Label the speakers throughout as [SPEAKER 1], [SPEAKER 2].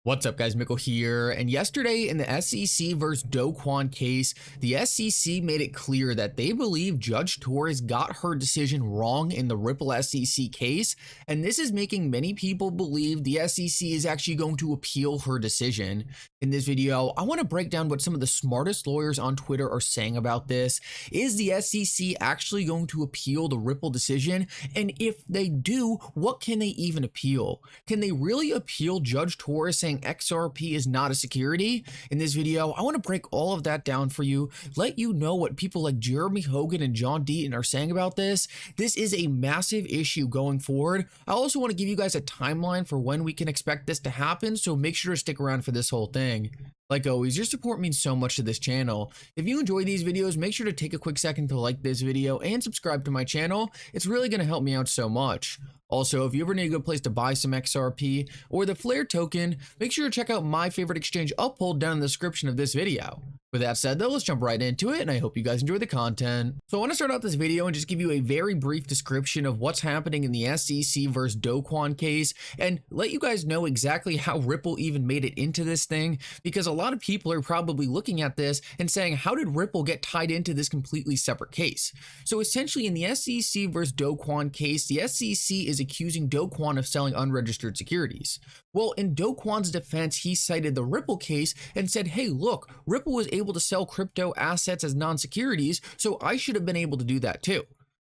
[SPEAKER 1] What's up, guys? Mickle here. And yesterday in the SEC versus Do Kwon case, the SEC made it clear that they believe Judge Torres got her decision wrong in the Ripple SEC case. And this is making many people believe the SEC is actually going to appeal her decision. In this video, I want to break down what some of the smartest lawyers on Twitter are saying about this. Is the SEC actually going to appeal the Ripple decision? And if they do, what can they even appeal? Can they really appeal Judge Torres saying XRP is not a security? In this video, I want to break all of that down for you, let you know what people like Jeremy Hogan and John Deaton are saying about this. This is a massive issue going forward. I also want to give you guys a timeline for when we can expect this to happen, so make sure to stick around for this whole thing. Like always, your support means so much to this channel. If you enjoy these videos, make sure to take a quick second to like this video and subscribe to my channel. It's really going to help me out so much. Also, if you ever need a good place to buy some XRP or the Flare token, make sure to check out my favorite exchange Uphold down in the description of this video. With that said though, let's jump right into it, and I hope you guys enjoy the content. So I want to start out this video and just give you a very brief description of what's happening in the SEC versus Do Kwon case and let you guys know exactly how Ripple even made it into this thing, because a lot of people are probably looking at this and saying, how did Ripple get tied into this completely separate case? So essentially in the SEC versus Do Kwon case, the SEC is accusing Do Kwon of selling unregistered securities. Well, in Do Kwon's defense, he cited the Ripple case and said, hey, look, Ripple was able to sell crypto assets as non-securities, so I should have been able to do that too.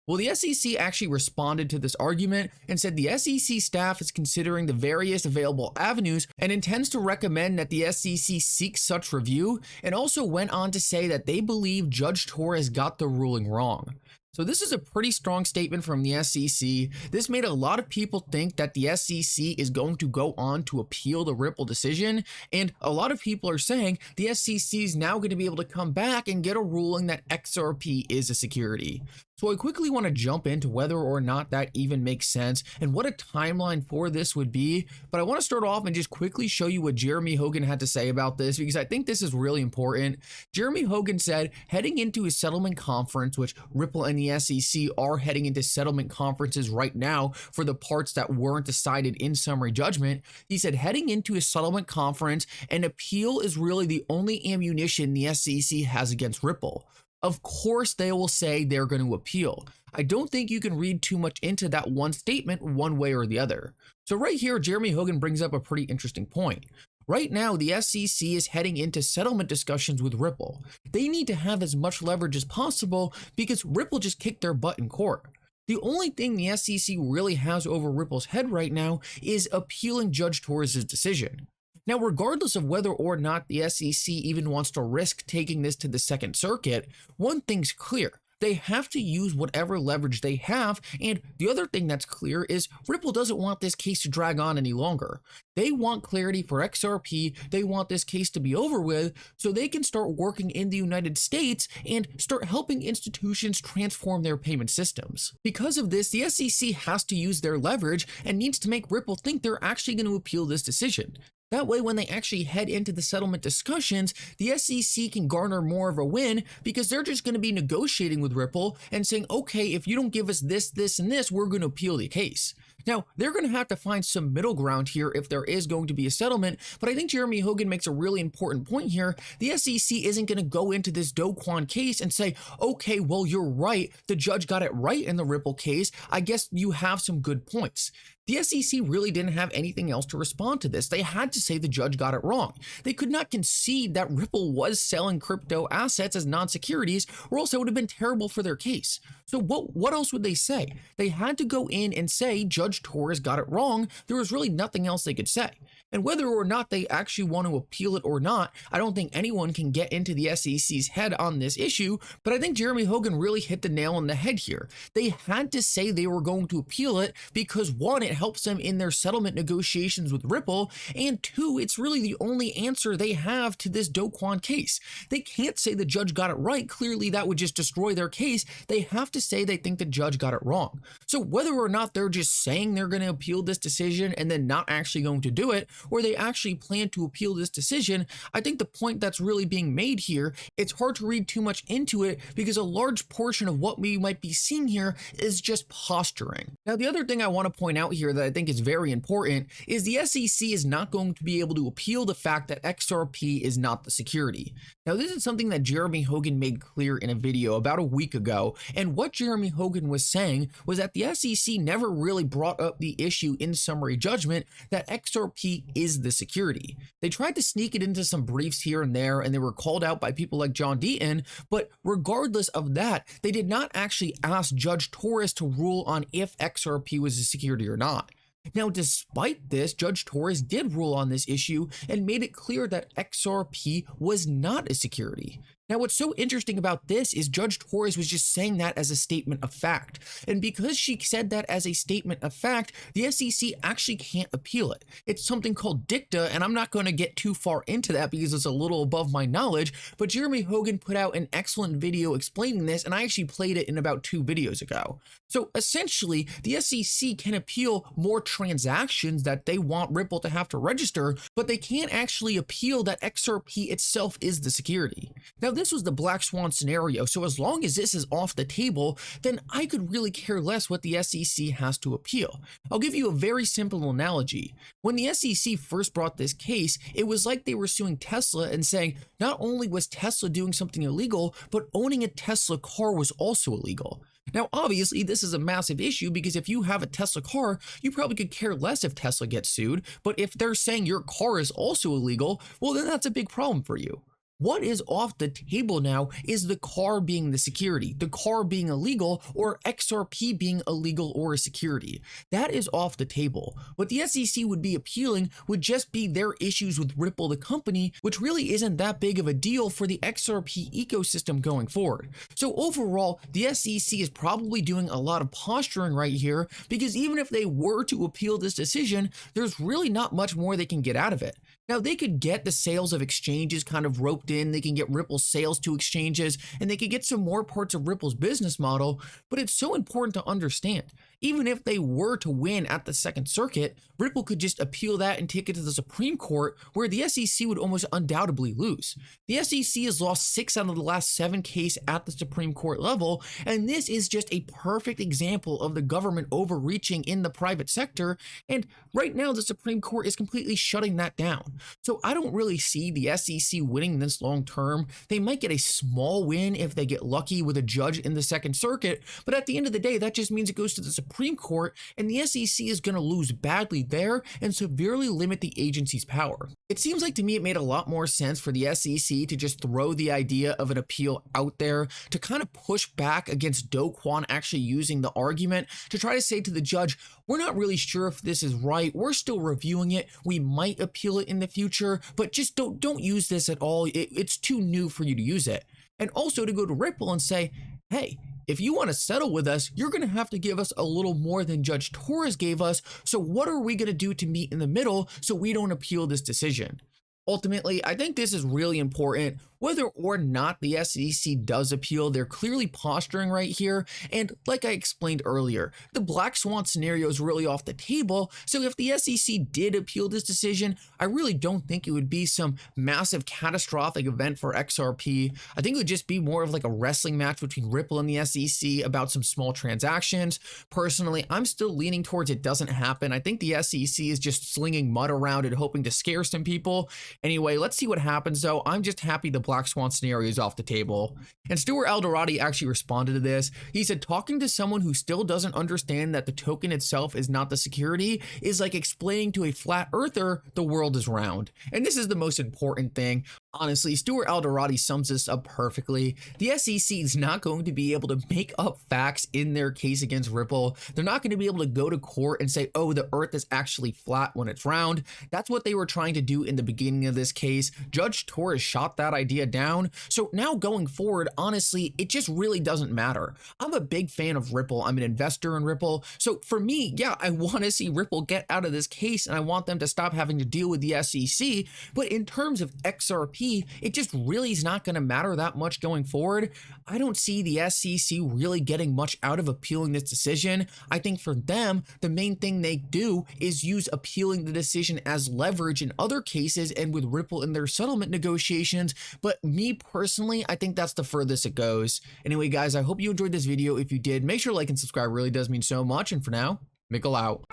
[SPEAKER 1] Well, the SEC actually responded to this argument and said the SEC staff is considering the various available avenues and intends to recommend that the SEC seek such review, and also went on to say that they believe Judge Torres got the ruling wrong. So this is a pretty strong statement from the SEC. This made a lot of people think that the SEC is going to go on to appeal the Ripple decision, and a lot of people are saying the SEC is now going to be able to come back and get a ruling that XRP is a security. So I quickly want to jump into whether or not that even makes sense and what a timeline for this would be, but I want to start off and just quickly show you what Jeremy Hogan had to say about this, because I think this is really important. Jeremy Hogan said, heading into a settlement conference, which Ripple and the SEC are heading into settlement conferences right now for the parts that weren't decided in summary judgment. He said, heading into a settlement conference, an appeal is really the only ammunition the SEC has against Ripple. Of course, they will say they're going to appeal. I don't think you can read too much into that one statement one way or the other. So right here, Jeremy Hogan brings up a pretty interesting point. Right now, the SEC is heading into settlement discussions with Ripple. They need to have as much leverage as possible because Ripple just kicked their butt in court. The only thing the SEC really has over Ripple's head right now is appealing Judge Torres' decision. Now, regardless of whether or not the SEC even wants to risk taking this to the Second Circuit, one thing's clear. They have to use whatever leverage they have, and the other thing that's clear is Ripple doesn't want this case to drag on any longer. They want clarity for XRP, they want this case to be over with, so they can start working in the United States and start helping institutions transform their payment systems. Because of this, the SEC has to use their leverage and needs to make Ripple think they're actually going to appeal this decision. That way, when they actually head into the settlement discussions, the SEC can garner more of a win because they're just going to be negotiating with Ripple and saying, okay, if you don't give us this, this, and this, we're going to appeal the case. Now, they're going to have to find some middle ground here if there is going to be a settlement, but I think Jeremy Hogan makes a really important point here. The SEC isn't going to go into this Do Kwon case and say, okay, well, you're right, the judge got it right in the Ripple case, I guess you have some good points. The SEC really didn't have anything else to respond to this. They had to say the judge got it wrong. They could not concede that Ripple was selling crypto assets as non-securities, or else it would have been terrible for their case. So what else would they say? They had to go in and say Judge Torres got it wrong. There was really nothing else they could say. And whether or not they actually want to appeal it or not, I don't think anyone can get into the SEC's head on this issue, but I think Jeremy Hogan really hit the nail on the head here. They had to say they were going to appeal it because, one, it helps them in their settlement negotiations with Ripple, and two, it's really the only answer they have to this Do Kwon case. They can't say the judge got it right. Clearly, that would just destroy their case. They have to say they think the judge got it wrong. So whether or not they're just saying they're going to appeal this decision and then not actually going to do it, or they actually plan to appeal this decision, I think the point that's really being made here, it's hard to read too much into it because a large portion of what we might be seeing here is just posturing. Now, the other thing I want to point out here here that I think is very important is the SEC is not going to be able to appeal the fact that XRP is not the security. Now, this is something that Jeremy Hogan made clear in a video about a week ago, and what Jeremy Hogan was saying was that the SEC never really brought up the issue in summary judgment that XRP is the security. They tried to sneak it into some briefs here and there, and they were called out by people like John Deaton, but regardless of that, they did not actually ask Judge Torres to rule on if XRP was a security or not. Now, despite this, Judge Torres did rule on this issue and made it clear that XRP was not a security. Now, what's so interesting about this is Judge Torres was just saying that as a statement of fact. And because she said that as a statement of fact, the SEC actually can't appeal it. It's something called dicta, and I'm not going to get too far into that because it's a little above my knowledge, but Jeremy Hogan put out an excellent video explaining this, and I actually played it in about 2 videos ago. So essentially, the SEC can appeal more transactions that they want Ripple to have to register, but they can't actually appeal that XRP itself is the security. Now, this was the black swan scenario, so as long as this is off the table, then I could really care less what the SEC has to appeal. I'll give you a very simple analogy. When the SEC first brought this case, it was like they were suing Tesla and saying not only was Tesla doing something illegal, but owning a Tesla car was also illegal. Now, obviously, this is a massive issue because if you have a Tesla car, you probably could care less if Tesla gets sued, but if they're saying your car is also illegal, well, then that's a big problem for you. What is off the table now is the car being the security, the car being illegal, or XRP being illegal or a security. That is off the table. What the SEC would be appealing would just be their issues with Ripple, the company, which really isn't that big of a deal for the XRP ecosystem going forward. So overall, the SEC is probably doing a lot of posturing right here because even if they were to appeal this decision, there's really not much more they can get out of it. Now, they could get the sales of exchanges kind of roped in, they can get Ripple's sales to exchanges, and they could get some more parts of Ripple's business model, but it's so important to understand. Even if they were to win at the Second Circuit, Ripple could just appeal that and take it to the Supreme Court, where the SEC would almost undoubtedly lose. The SEC has lost 6 out of the last 7 cases at the Supreme Court level, and this is just a perfect example of the government overreaching in the private sector, and right now the Supreme Court is completely shutting that down. So I don't really see the SEC winning this long term. They might get a small win if they get lucky with a judge in the Second Circuit, but at the end of the day, that just means it goes to the Supreme Court, and the SEC is going to lose badly there and severely limit the agency's power. It seems like to me it made a lot more sense for the SEC to just throw the idea of an appeal out there to kind of push back against Do Kwon actually using the argument to try to say to the judge, we're not really sure if this is right, we're still reviewing it, we might appeal it in the future, but just don't use this at all, it's too new for you to use it. And also to go to Ripple and say, hey, if you want to settle with us, you're going to have to give us a little more than Judge Torres gave us. So what are we going to do to meet in the middle so we don't appeal this decision? Ultimately, I think this is really important. Whether or not the SEC does appeal, they're clearly posturing right here. And like I explained earlier, the black swan scenario is really off the table. So if the SEC did appeal this decision, I really don't think it would be some massive catastrophic event for XRP. I think it would just be more of like a wrestling match between Ripple and the SEC about some small transactions. Personally, I'm still leaning towards it doesn't happen. I think the SEC is just slinging mud around it, hoping to scare some people. Anyway, let's see what happens though. I'm just happy the black swan scenario is off the table. And Stuart Alderati actually responded to this. He said, talking to someone who still doesn't understand that the token itself is not the security is like explaining to a flat earther the world is round. And this is the most important thing. Honestly, Stuart Alderati sums this up perfectly. The SEC is not going to be able to make up facts in their case against Ripple. They're not going to be able to go to court and say, oh, the earth is actually flat when it's round. That's what they were trying to do in the beginning of this case. Judge Torres shot that idea down. So now going forward, honestly, it just really doesn't matter. I'm a big fan of Ripple. I'm an investor in Ripple. So for me, yeah, I want to see Ripple get out of this case and I want them to stop having to deal with the SEC. But in terms of XRP, it just really is not going to matter that much going forward. I don't see the SEC really getting much out of appealing this decision. I think for them, the main thing they do is use appealing the decision as leverage in other cases and with Ripple in their settlement negotiations. But me personally, I think that's the furthest it goes. Anyway, guys, I hope you enjoyed this video. If you did, make sure to like and subscribe. It really does mean so much. And for now, Mickle out.